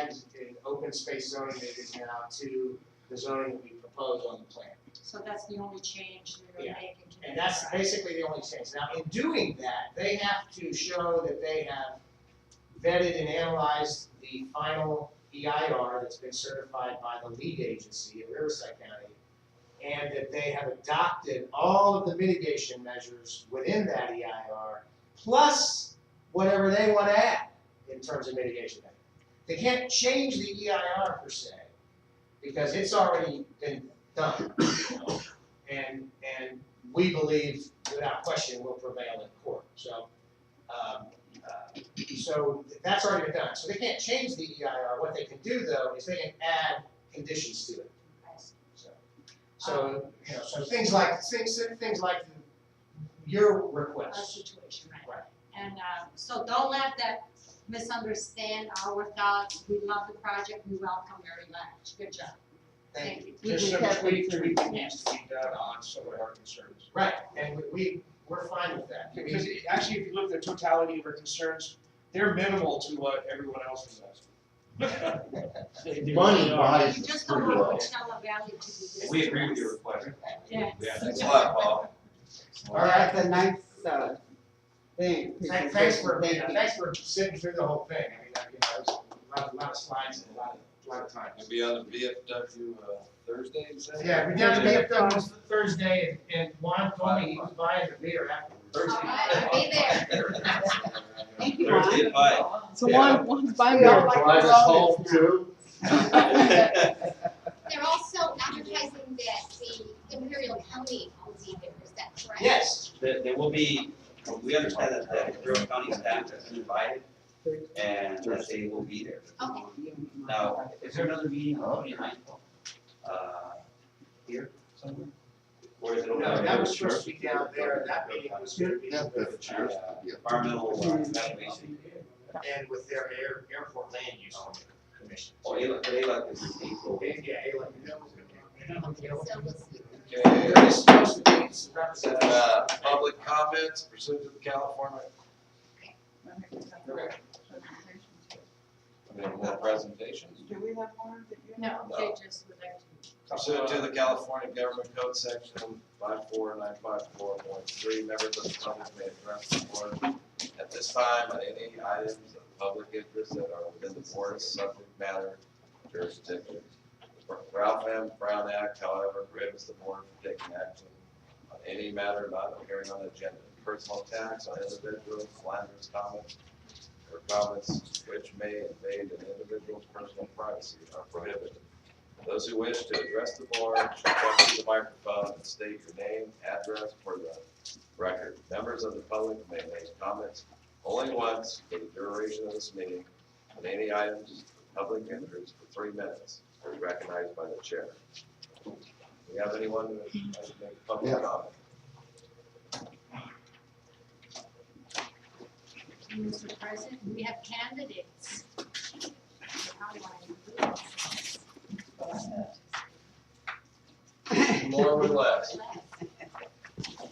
ag and open space zoning that is now to the zoning that we propose on the plan. So that's the only change they're Yeah. making to the And that's project. basically the only change. Now, in doing that, they have to show that they have vetted and analyzed the final EIR that's been certified by the lead agency in Riverside County, and that they have adopted all of the mitigation measures within that EIR, plus whatever they want to add in terms of mitigation measures. They can't change the EIR per se, because it's already been done. And we believe, without question, will prevail in court. So, so that's already been done. So they can't change the EIR. What they can do, though, is they can add conditions to it. So you know, so things like your Our request. situation, right? Right. And so don't let that misunderstand our thoughts. We love the project. We welcome very much. Good job. Thank you. Just some tweaking needs to be done on some of our concerns. Right, and we're fine with that. Because actually, if you look at the totality of our concerns, they're minimal to what everyone else is asking. Money We buys us just don't pretty want well. Coachella Valley to be this. We agree with your request. Yes. Yeah, thanks a lot, Paul. All right. That's a nice, thing. Thanks for sitting through the whole thing. I mean, you know, it's a lot of slides and a lot of time. You'll be on the VFW Thursday, you said? Yeah, we did the VFW Thursday, and Juan told me he was buying the beer afterwards. Thursday. I'll be there. Thank you, Thursday at 5. So one's by We are drive us home too. They're also advertising that the Imperial County will be there, is that correct? Yes. There will be, we understand that the Imperial County staff has been invited and that they will be there. Okay. Now, is there another meeting on the 29th? Here somewhere? Or is it over No, there? that was supposed to be down there. That meeting was going to be Yeah, with, that's yours. Yeah. Environmental evaluation. and with their airport land use commission. Oh, ALEC is in April. Yeah, Ayla. So we'll see. Okay, There is supposed to be some representation. public comments pursuant to the California. Okay. Any more presentations? Do we have more that you? No, they just would like to. Pursuant to the California Government Code Section 54954.3, members of the public may address the board at this time on any items of public interest that are within the board's subject matter jurisdiction. The Ralph M. Brown Act, however, prohibits the board from taking action on any matter not appearing on the agenda. Personal attacks on individuals, slanderous comments, or comments which may invade an individual's personal privacy are prohibited. Those who wish to address the board should come to the microphone and state your name, address for the record. Members of the public may make comments only once for the duration of this meeting on any items of public interest for 3 minutes, as recognized by the chair. Do we have anyone who would like to make public comment? Mr. President, we have candidates. How do I do More or less.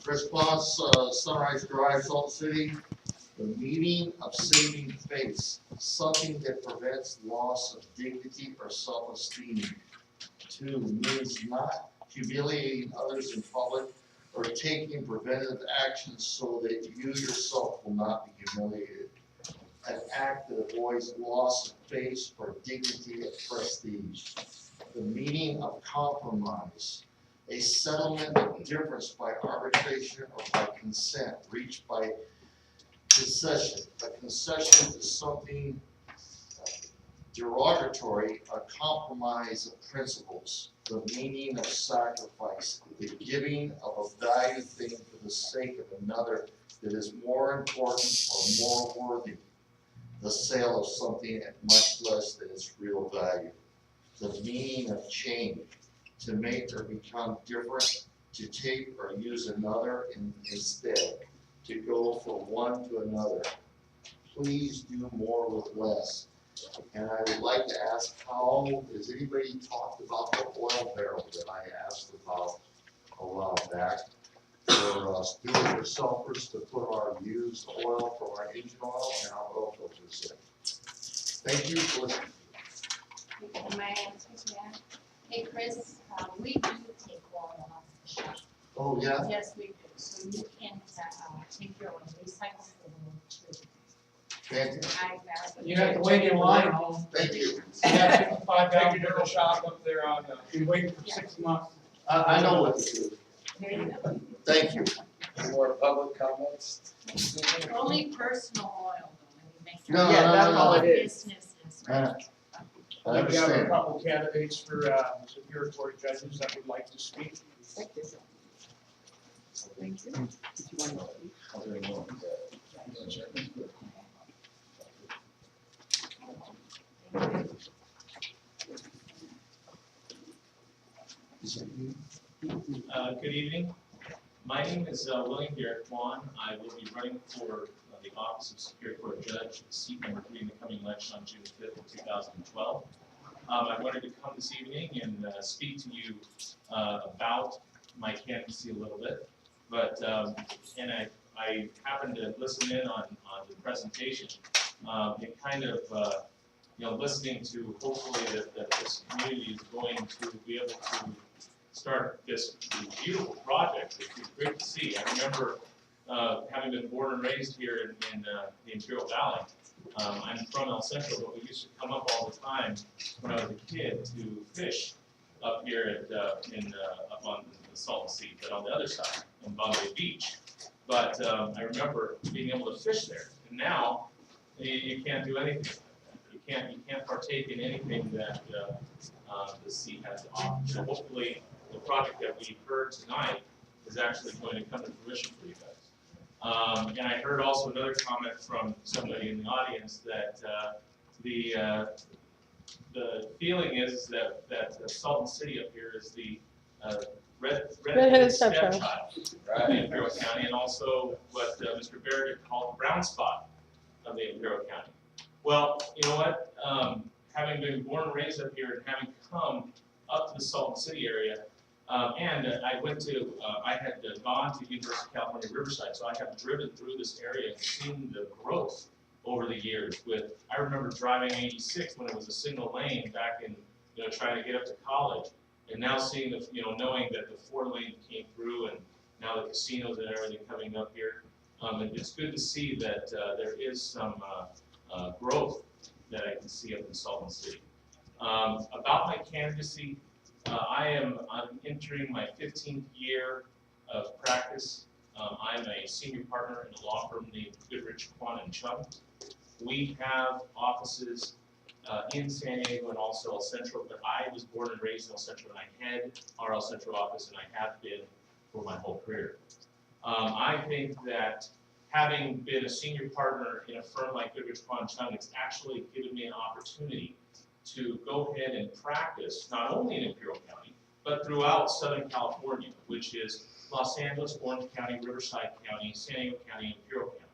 Chris Claus, Sunrise Drive, Salt City. The meaning of saving face, something that prevents loss of dignity or self-esteem. 2, means not humiliating others in public or taking preventative actions so that you yourself will not be humiliated. An act that avoids loss of face or dignity or prestige. The meaning of compromise, a settlement of difference by arbitration or by consent reached by concession. A concession is something derogatory, a compromise of principles. The meaning of sacrifice, the giving of a valued thing for the sake of another that is more important or more worthy. The sale of something at much less than its real value. The meaning of change, to make or become different, to take or use another instead, to go from one to another. Please do more with less. And I would like to ask, how, has anybody talked about the oil barrel that I asked about a while back? For do-it-yourselfers to put our used oil from our engine oil and our oil filters in. Thank you for listening. May I answer that? Hey, Chris, we do take oil off the shop. Oh, yeah? Yes, we do. So you can, take your own recycle oil too. Fantastic. You have to wait in line. Thank you. You have 55 barrel shop up there on, We waited for 6 months. I know what to do. There you go. Thank you. Any more public comments? Only personal oil though, when you make. No, Yeah, no, that's no, all no. it is. Businesses, Uh, right? I we have a understand. couple candidates for Superior Court judges that would like to speak. Thank you. Thank you. Did you want to speak? Good evening. My name is William Garrett Kwan. I will be running for the office of Superior Court Judge, seat number 3 in the coming election on June 5th of 2012. I wanted to come this evening and speak to you about my candidacy a little bit, but and I happened to listen in on the presentation and kind of listening to hopefully that this community is going to be able to start this beautiful project. It's great to see. I remember having been born and raised here in the Imperial Valley. I'm from El Centro, but we used to come up all the time when I was a kid to fish up here up on the Salton Sea, but on the other side, on Bombay Beach. But I remember being able to fish there, and now you can't do anything like that. You can't partake in anything that the sea has to offer. So hopefully, the project that we heard tonight is actually going to come to fruition for you guys. And I heard also another comment from somebody in the audience that the feeling is that Salton City up here is the redheaded stepchild of the Imperial County, and also what Mr. Barrett called the brown spot of the Imperial County. Well, you know what? Having been born and raised up here and having come up to the Salton City area, and I had gone to University of California, Riverside, so I have driven through this area and seen the growth over the years. I remember driving 86 when it was a single lane back in, trying to get up to college, and now seeing knowing that the 4 lane came through, and now the casinos and everything coming up here. And it's good to see that there is some growth that I can see up in Salton City. About my candidacy, I'm entering my 15th year of practice. I'm a senior partner in a law firm named Goodrich, Kwan & Chung. We have offices in San Diego and also El Centro, but I was born and raised in El Centro, and I head our El Centro office, and I have been for my whole career. I think that having been a senior partner in a firm like Goodrich, Kwan & Chung, it's actually given me an opportunity to go ahead and practice not only in Imperial County, but throughout Southern California, which is Los Angeles, Orange County, Riverside County, San Diego County, and Imperial County.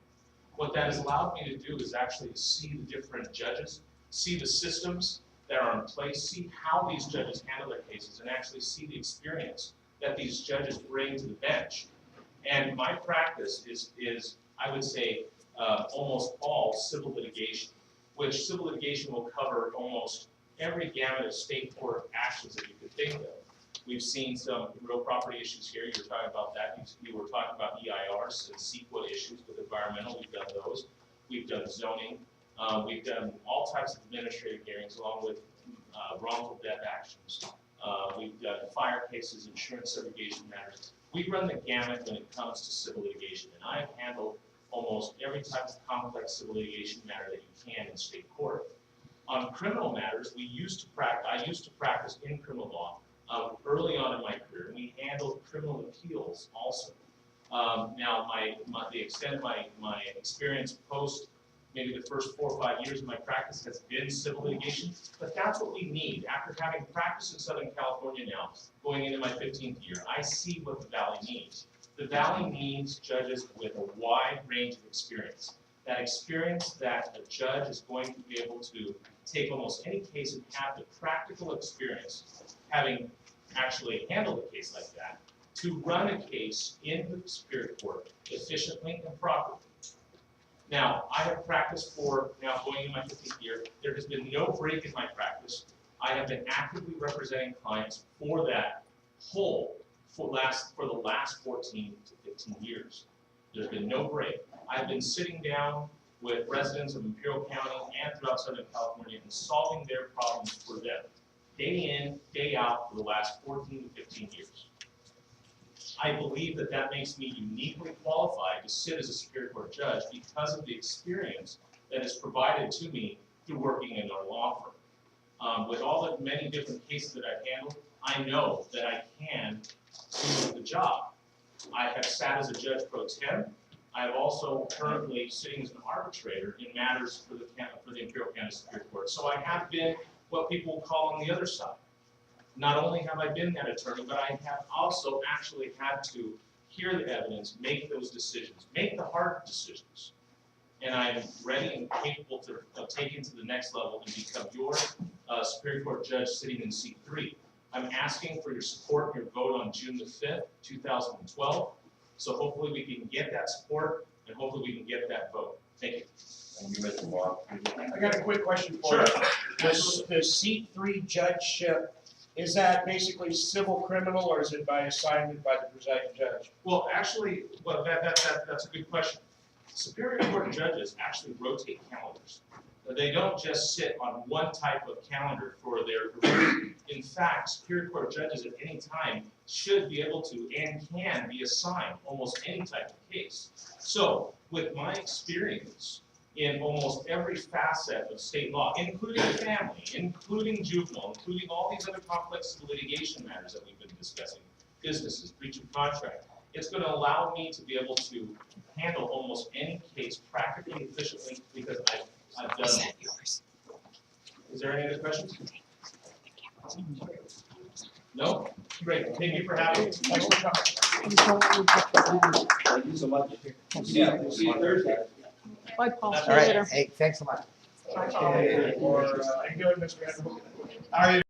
What that has allowed me to do is actually to see the different judges, see the systems that are in place, see how these judges handle their cases, and actually see the experience that these judges bring to the bench. And my practice is I would say, almost all civil litigation, which civil litigation will cover almost every gamut of state court actions that you could think of. We've seen some real property issues here. You were talking about that. You were talking about EIRs and CEQA issues with environmental. We've done those. We've done zoning. We've done all types of administrative hearings along with wrongful death actions. We've done fire cases, insurance subrogation matters. We run the gamut when it comes to civil litigation, and I've handled almost every type of complex civil litigation matter that you can in state court. On criminal matters, I used to practice in criminal law early on in my career. We handled criminal appeals also. Now, the extent of my experience post maybe the first 4 or 5 years of my practice has been civil litigation, but that's what we need. After having practiced in Southern California now, going into my 15th year, I see what the Valley needs. The Valley needs judges with a wide range of experience. That experience that a judge is going to be able to take almost any case and have the practical experience, having actually handled a case like that, to run a case in the Superior Court efficiently and properly. Now, I have practiced for now going into my 15th year. There has been no break in my practice. I have been actively representing clients for that whole, for the last 14 to 15 years. There's been no break. I've been sitting down with residents of Imperial County and throughout Southern California and solving their problems for them, day in, day out, for the last 14 to 15 years. I believe that that makes me uniquely qualified to sit as a Superior Court judge because of the experience that is provided to me through working in our law firm. With all the many different cases that I've handled, I know that I can do the job. I have sat as a judge pro tem. I have also currently sitting as an arbitrator in matters for the Imperial County Superior Court. So I have been what people call on the other side. Not only have I been that attorney, but I have also actually had to hear the evidence, make those decisions, make the hard decisions. And I'm ready and capable of taking to the next level and become your Superior Court judge sitting in seat 3. I'm asking for your support and your vote on June the 5th, 2012. So hopefully we can get that support and hopefully we can get that vote. Thank you. Thank you, Mr. Wong. I got a quick question for you. The seat 3 judgeship, is that basically civil criminal or is it by assignment by the presiding judge? Well, actually, that's a good question. Superior Court judges actually rotate calendars. They don't just sit on one type of calendar for their career. In fact, Superior Court judges at any time should be able to and can be assigned almost any type of case. So, with my experience in almost every facet of state law, including family, including juvenile, including all these other complex litigation matters that we've been discussing, businesses, breach of contract, it's going to allow me to be able to handle almost any case practically efficiently because I've done it. Is there any other questions? No? Great. Thank you for having me. Thanks for coming. Thank you so much. Yeah, we'll see you Thursday. Bye, Paul. See All you right, later. hey, thanks so much. How you doing, Mr. Edwards? How are you?